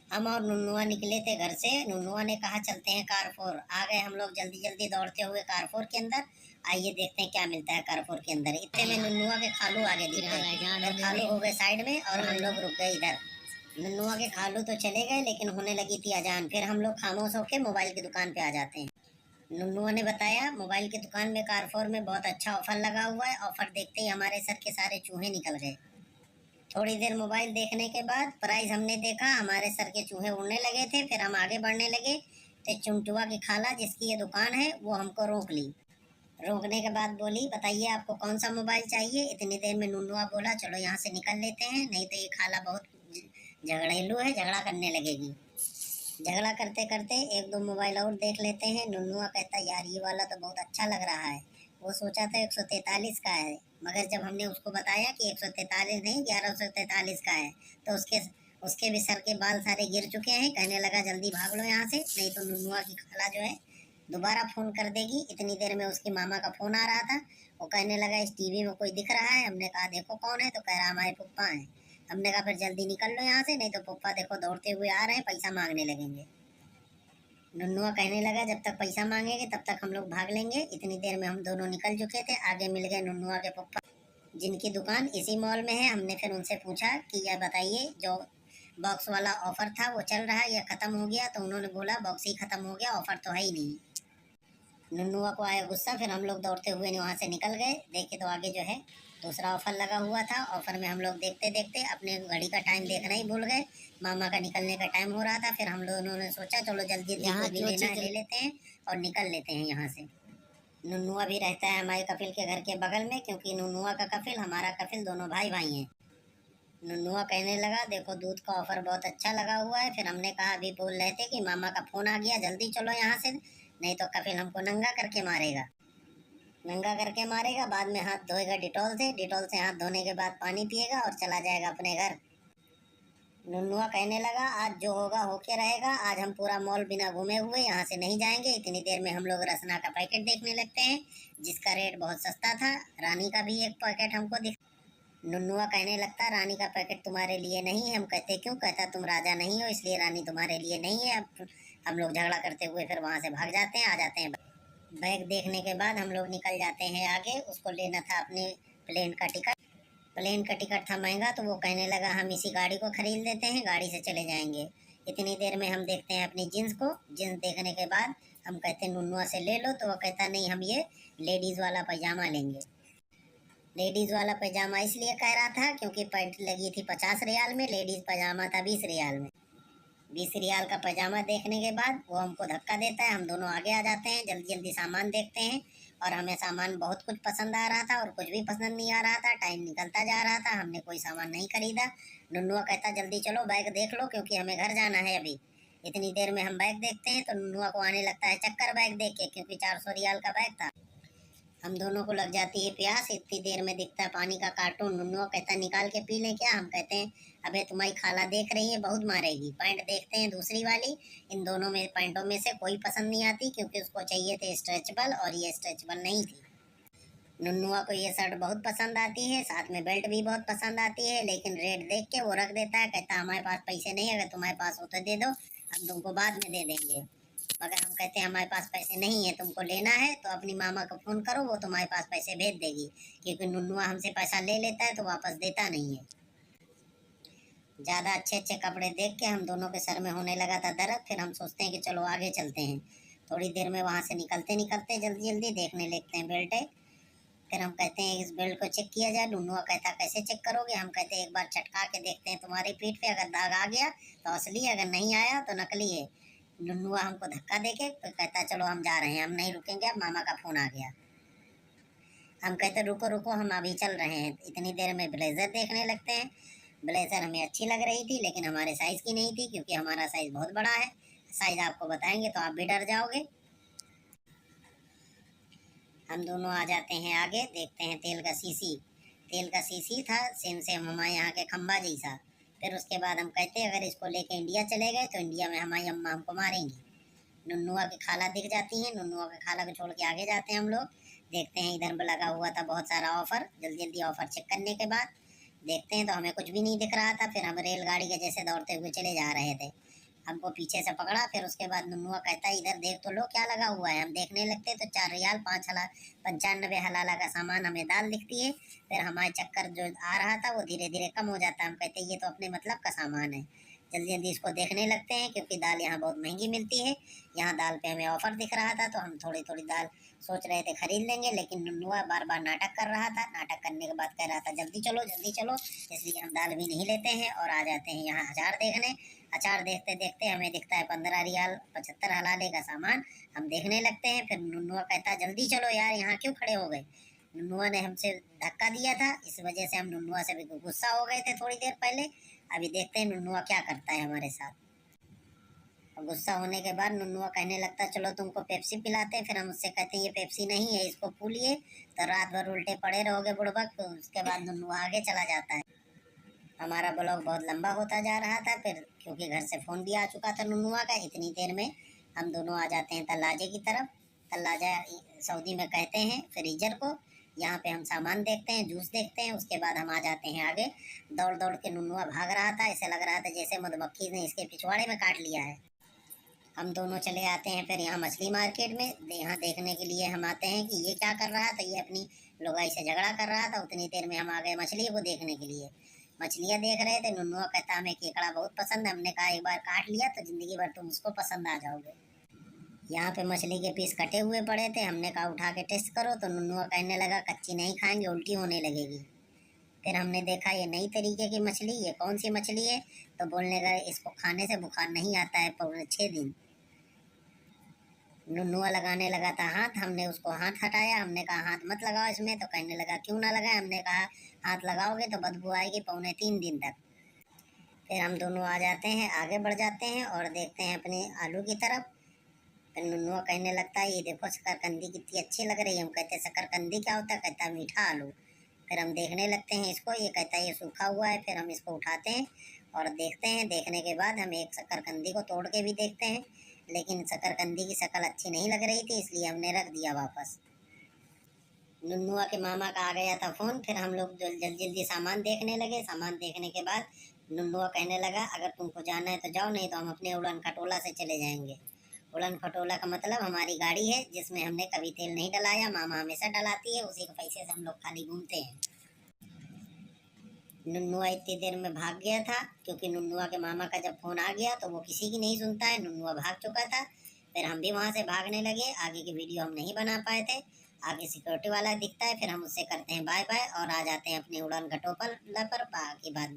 हम और नुन्नुआ निकले थे घर से। नुन्नुआ ने कहा चलते हैं कारफोर। आ गए हम लोग जल्दी जल्दी दौड़ते हुए कारफोर के अंदर। आइए देखते हैं क्या मिलता है कारफोर के अंदर। इतने में नुन्नुआ के खालू आगे दिख गए। फिर खालू हो गए साइड में और हम लोग रुक गए इधर। नुन्नुआ के खालू तो चले गए लेकिन होने लगी थी अजान। फिर हम लोग खामोश होकर मोबाइल की दुकान पे आ जाते हैं। नुन्नुआ ने बताया मोबाइल की दुकान में कारफोर में बहुत अच्छा ऑफर लगा हुआ है। ऑफर देखते ही हमारे सर के सारे चूहे निकल गए। थोड़ी देर मोबाइल देखने के बाद प्राइस हमने देखा, हमारे सर के चूहे उड़ने लगे थे। फिर हम आगे बढ़ने लगे तो चुमटुआ की खाला जिसकी ये दुकान है वो हमको रोक ली। रोकने के बाद बोली बताइए आपको कौन सा मोबाइल चाहिए। इतनी देर में नुन्नुआ बोला चलो यहाँ से निकल लेते हैं, नहीं तो ये खाला बहुत झगड़ेलू है, झगड़ा करने लगेगी। झगड़ा करते करते एक दो मोबाइल और देख लेते हैं। नुन्नुआ कहता यार ये वाला तो बहुत अच्छा लग रहा है। वो सोचा था 143 का है, मगर जब हमने उसको बताया कि 143 नहीं 1143 का है तो उसके उसके भी सर के बाल सारे गिर चुके हैं। कहने लगा जल्दी भाग लो यहाँ से, नहीं तो नुन्नुआ की खाला जो है दोबारा फोन कर देगी। इतनी देर में उसकी मामा का फोन आ रहा था। वो कहने लगा इस टीवी में कोई दिख रहा है। हमने कहा देखो कौन है, तो कह रहा हमारे पप्पा हैं। हमने कहा फिर जल्दी निकल लो यहाँ से, नहीं तो पप्पा देखो दौड़ते हुए आ रहे हैं, पैसा मांगने लगेंगे। नुन्नुआ कहने लगा जब तक पैसा मांगेंगे तब तक हम लोग भाग लेंगे। इतनी देर में हम दोनों निकल चुके थे। आगे मिल गए नुन्नुआ के पप्पा जिनकी दुकान इसी मॉल में है। हमने फिर उनसे पूछा कि यह बताइए जो बॉक्स वाला ऑफर था वो चल रहा है या खत्म हो गया। तो उन्होंने बोला बॉक्स ही खत्म हो गया, ऑफर तो है ही नहीं। नुन्नुआ को आया गुस्सा। फिर हम लोग दौड़ते हुए वहाँ से निकल गए। देखे तो आगे जो है दूसरा ऑफर लगा हुआ था। ऑफर में हम लोग देखते देखते अपने घड़ी का टाइम देखना ही भूल गए। मामा का निकलने का टाइम हो रहा था। फिर हम लोगों ने सोचा चलो जल्दी जल्दी जो भी लेना है ले लेते हैं और निकल लेते हैं यहाँ से। नुन्नुआ भी रहता है हमारे कपिल के घर के बगल में, क्योंकि नुन्नुआ का कपिल हमारा कपिल दोनों भाई भाई हैं। नुन्नुआ कहने लगा देखो दूध का ऑफर बहुत अच्छा लगा हुआ है। फिर हमने कहा अभी बोल रहे थे कि मामा का फोन आ गया जल्दी चलो यहाँ से, नहीं तो कपिल हमको नंगा करके मारेगा। नंगा करके मारेगा, बाद में हाथ धोएगा डिटॉल से, डिटॉल से हाथ धोने के बाद पानी पिएगा और चला जाएगा अपने घर। नुन्नुआ कहने लगा आज जो होगा होके रहेगा। आज हम पूरा मॉल बिना घूमे हुए यहाँ से नहीं जाएंगे। इतनी देर में हम लोग रसना का पैकेट देखने लगते हैं जिसका रेट बहुत सस्ता था। रानी का भी एक पैकेट हमको दिख। नुन्नुआ कहने लगता रानी का पैकेट तुम्हारे लिए नहीं है। हम कहते क्यों। कहता तुम राजा नहीं हो इसलिए रानी तुम्हारे लिए नहीं है। अब हम लोग झगड़ा करते हुए फिर वहाँ से भाग जाते हैं, आ जाते हैं। बैग देखने के बाद हम लोग निकल जाते हैं आगे। उसको लेना था अपने प्लेन का टिकट। प्लेन का टिकट था महंगा, तो वो कहने लगा हम इसी गाड़ी को खरीद लेते हैं, गाड़ी से चले जाएंगे। इतनी देर में हम देखते हैं अपनी जींस को। जींस देखने के बाद हम कहते हैं नुन्नुआ से ले लो, तो वो कहता नहीं हम ये लेडीज़ वाला पैजामा लेंगे। लेडीज़ वाला पैजामा इसलिए कह रहा था क्योंकि पैंट लगी थी 50 रियाल में, लेडीज़ पैजामा था 20 रियाल में। 20 रियाल का पैजामा देखने के बाद वो हमको धक्का देता है। हम दोनों आगे आ जाते हैं, जल्दी जल्दी सामान देखते हैं। और हमें सामान बहुत कुछ पसंद आ रहा था और कुछ भी पसंद नहीं आ रहा था। टाइम निकलता जा रहा था, हमने कोई सामान नहीं खरीदा। नुन्नुआ कहता जल्दी चलो बैग देख लो क्योंकि हमें घर जाना है अभी। इतनी देर में हम बैग देखते हैं तो नुन्नुआ को आने लगता है चक्कर बैग देख के, क्योंकि 400 रियाल का बैग था। हम दोनों को लग जाती है प्यास। इतनी देर में दिखता है पानी का कार्टून। नुन्नुआ कहता है निकाल के पी लें क्या। हम कहते हैं अबे तुम्हारी खाला देख रही है बहुत मारेगी। पैंट देखते हैं दूसरी वाली। इन दोनों में पैंटों में से कोई पसंद नहीं आती क्योंकि उसको चाहिए थे स्ट्रेचबल और ये स्ट्रेचबल नहीं थी। नुन्नुआ को ये शर्ट बहुत पसंद आती है, साथ में बेल्ट भी बहुत पसंद आती है, लेकिन रेट देख के वो रख देता है। कहता हमारे पास पैसे नहीं, अगर तुम्हारे पास हो तो दे दो, हम तुमको बाद में दे देंगे। मगर हम कहते हैं हमारे पास पैसे नहीं है, तुमको लेना है तो अपनी मामा को फ़ोन करो वो तुम्हारे पास पैसे भेज देगी। क्योंकि नुन्नुआ हमसे पैसा ले लेता है तो वापस देता नहीं है। ज़्यादा अच्छे अच्छे कपड़े देख के हम दोनों के सर में होने लगा था दर्द। फिर हम सोचते हैं कि चलो आगे चलते हैं। थोड़ी देर में वहाँ से निकलते निकलते जल्दी जल्दी देखने लगते हैं बेल्ट है। फिर हम कहते हैं इस बेल्ट को चेक किया जाए। नुन्नुआ कहता कैसे चेक करोगे। हम कहते हैं एक बार चटका के देखते हैं तुम्हारी पीठ पे, अगर दाग आ गया तो असली है, अगर नहीं आया तो नकली है। नुन्नुआ हमको धक्का देके तो कहता चलो हम जा रहे हैं, हम नहीं रुकेंगे, अब मामा का फोन आ गया। हम कहते रुको रुको हम अभी चल रहे हैं। इतनी देर में ब्लेजर देखने लगते हैं। ब्लेजर हमें अच्छी लग रही थी लेकिन हमारे साइज की नहीं थी क्योंकि हमारा साइज बहुत बड़ा है। साइज आपको बताएंगे तो आप भी डर जाओगे। हम दोनों आ जाते हैं आगे, देखते हैं तेल का शीशी। तेल का शीशी था सेम सेम हमारे यहाँ के खम्बा जैसा। फिर उसके बाद हम कहते हैं अगर इसको लेके इंडिया चले गए तो इंडिया में हमारी अम्मा हमको मारेंगी। नुन्नुआ की खाला दिख जाती हैं। नुन्नुआ की खाला को छोड़ के आगे जाते हैं हम लोग। देखते हैं इधर लगा हुआ था बहुत सारा ऑफर। जल्दी जल्दी ऑफर चेक करने के बाद देखते हैं तो हमें कुछ भी नहीं दिख रहा था। फिर हम रेलगाड़ी के जैसे दौड़ते हुए चले जा रहे थे। हमको पीछे से पकड़ा। फिर उसके बाद नुनुआ कहता है इधर देख तो लो क्या लगा हुआ है। हम देखने लगते तो 4 रियाल 5 हला 95 हलाला का सामान हमें दाल दिखती है। फिर हमारे चक्कर जो आ रहा था वो धीरे धीरे कम हो जाता है। हम कहते ये तो अपने मतलब का सामान है। जल्दी जल्दी इसको देखने लगते हैं क्योंकि दाल यहाँ बहुत महंगी मिलती है। यहाँ दाल पे हमें ऑफर दिख रहा था तो हम थोड़ी थोड़ी दाल सोच रहे थे खरीद लेंगे। लेकिन नुनुआ बार बार नाटक कर रहा था। नाटक करने के बाद कह रहा था जल्दी चलो जल्दी चलो। इसलिए हम दाल भी नहीं लेते हैं और आ जाते हैं यहाँ अचार देखने। अचार देखते देखते हमें दिखता है 15 रियाल 75 हलाले का सामान। हम देखने लगते हैं। फिर नुनुआ कहता है जल्दी चलो यार यहाँ क्यों खड़े हो गए। नुनुआ ने हमसे धक्का दिया था, इस वजह से हम नुनुआ से भी गुस्सा हो गए थे थोड़ी देर पहले। अभी देखते हैं नुनुआ क्या करता है हमारे साथ। और गुस्सा होने के बाद नुनुआ कहने लगता है चलो तुमको पेप्सी पिलाते हैं। फिर हम उससे कहते हैं ये पेप्सी नहीं है, इसको पूलिए तो रात भर उल्टे पड़े रहोगे बुड़बक। तो उसके बाद नुनुआ आगे चला जाता है। हमारा ब्लॉग बहुत लंबा होता जा रहा था। फिर क्योंकि घर से फ़ोन भी आ चुका था नुनुआ का, इतनी देर में हम दोनों आ जाते हैं तल्लाजे की तरफ। तल्लाजा सऊदी में कहते हैं फ्रीजर को। यहाँ पे हम सामान देखते हैं, जूस देखते हैं। उसके बाद हम आ जाते हैं आगे। दौड़ दौड़ के नुनुआ भाग रहा था, ऐसे लग रहा था जैसे मधुमक्खी ने इसके पिछवाड़े में काट लिया है। हम दोनों चले आते हैं फिर यहाँ मछली मार्केट में। यहाँ देखने के लिए हम आते हैं कि ये क्या कर रहा था। ये अपनी लुगाई से झगड़ा कर रहा था। उतनी देर में हम आ गए मछली को देखने के लिए। मछलियाँ देख रहे थे। नुनुआ कहता हमें केकड़ा बहुत पसंद है। हमने कहा एक बार काट लिया तो जिंदगी भर तुम उसको पसंद आ जाओगे। यहाँ पे मछली के पीस कटे हुए पड़े थे। हमने कहा उठा के टेस्ट करो तो नुनुआ कहने लगा कच्ची नहीं खाएंगे, उल्टी होने लगेगी। फिर हमने देखा ये नई तरीके की मछली, ये कौन सी मछली है। तो बोलने लगा इसको खाने से बुखार नहीं आता है पूरे 6 दिन। नुनुआ लगाने लगा था हाथ। हमने उसको हाथ हटाया। हमने कहा हाथ मत लगाओ इसमें। तो कहने लगा क्यों ना लगाए। हमने कहा हाथ लगाओगे तो बदबू आएगी पौने 3 दिन तक। फिर हम दोनों आ जाते हैं, आगे बढ़ जाते हैं और देखते हैं अपने आलू की तरफ। फिर नुनुआ कहने लगता है ये देखो शकरकंदी कितनी अच्छी लग रही है। हम कहते हैं शकरकंदी क्या होता है। कहता है मीठा आलू। फिर हम देखने लगते हैं इसको। ये कहता है ये सूखा हुआ है। फिर हम इसको उठाते हैं और देखते हैं। देखने के बाद हम एक शकरकंदी को तोड़ के भी देखते हैं। लेकिन शकरकंदी की शक्ल अच्छी नहीं लग रही थी, इसलिए हमने रख दिया वापस। नुनुआ के मामा का आ गया था फ़ोन। फिर हम लोग जल्दी जल्दी सामान देखने लगे। सामान देखने के बाद नुनुआ कहने लगा अगर तुमको जाना है तो जाओ, नहीं तो हम अपने उड़न खटोला से चले जाएंगे। उड़न खटोला का मतलब हमारी गाड़ी है जिसमें हमने कभी तेल नहीं डलाया। मामा हमेशा डलाती है, उसी के पैसे से हम लोग खाली घूमते हैं। नुनुआ इतनी देर में भाग गया था क्योंकि नुनुआ के मामा का जब फ़ोन आ गया तो वो किसी की नहीं सुनता है। नुनुआ भाग चुका था। फिर हम भी वहाँ से भागने लगे। आगे की वीडियो हम नहीं बना पाए थे। आगे सिक्योरिटी वाला दिखता है। फिर हम उससे करते हैं बाय बाय और आ जाते हैं अपने उड़ान घटों पर बाकी बात